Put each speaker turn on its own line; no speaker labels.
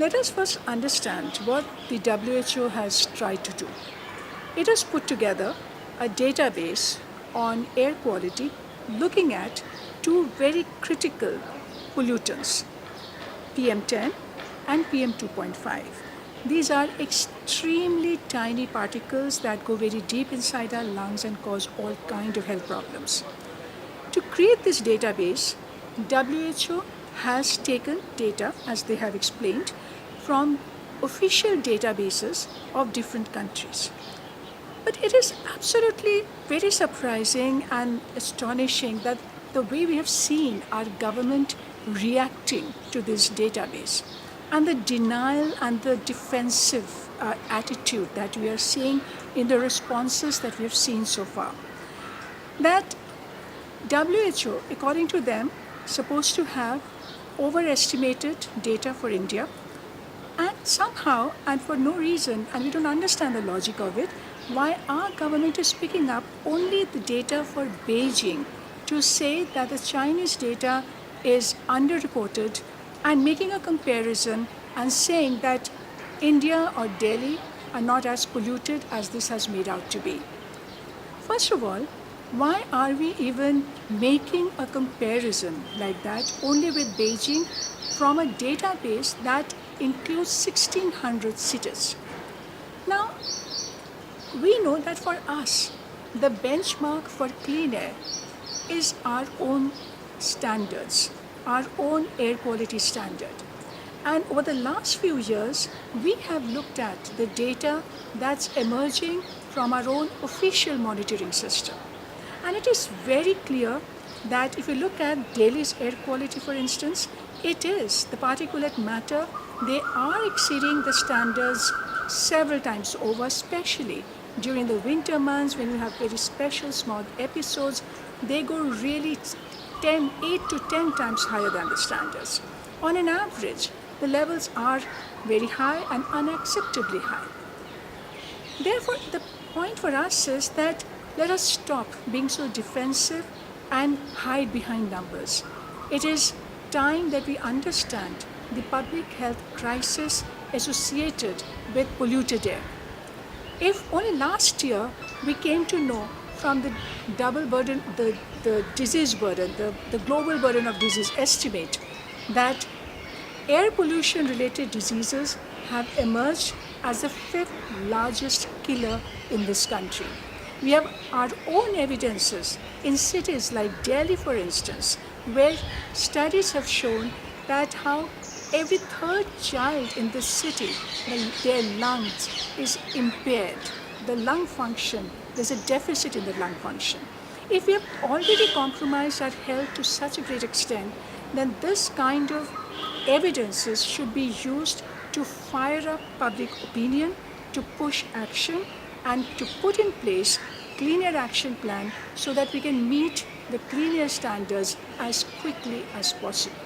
Let us first understand what the WHO has tried to do. It has put together a database on air quality looking at two very critical pollutants, PM10 and PM2.5. These are extremely tiny particles that go very deep inside our lungs and cause all kinds of health problems. To create this database, WHO has taken data, as they have explained, from official databases of different countries. But it is absolutely very surprising and astonishing that the way we have seen our government reacting to this database and the denial and the defensive attitude that we are seeing in the responses that we have seen so far. That WHO, according to them, supposed to have overestimated data for India, and somehow, and for no reason, and we don't understand the logic of it, why our government is picking up only the data for Beijing to say that the Chinese data is underreported, and making a comparison and saying that India or Delhi are not as polluted as this has made out to be. First of all, why are we even making a comparison like that only with Beijing from a database that includes 1600 cities? Now, we know that for us, the benchmark for clean air is our own standards, our own air quality standard. And over the last few years, we have looked at the data that's emerging from our own official monitoring system. And it is very clear that if you look at Delhi's air quality, for instance, it is the particulate matter, they are exceeding the standards several times over, especially during the winter months when you have very special smog episodes. They go really 8 to 10 times higher than the standards. On an average, the levels are very high and unacceptably high. Therefore, the point for us is that let us stop being so defensive and hide behind numbers. It is time that we understand the public health crisis associated with polluted air. If only last year we came to know from the double burden, the disease burden, the global burden of disease estimate, that air pollution related diseases have emerged as the 5th largest killer in this country. We have our own evidences in cities like Delhi, for instance, where studies have shown that how every third child in this city, their lungs is impaired. The lung function, there's a deficit in the lung function. If we have already compromised our health to such a great extent, then this kind of evidences should be used to fire up public opinion, to push action, and to put in place clean air action plan so that we can meet the clean air standards as quickly as possible.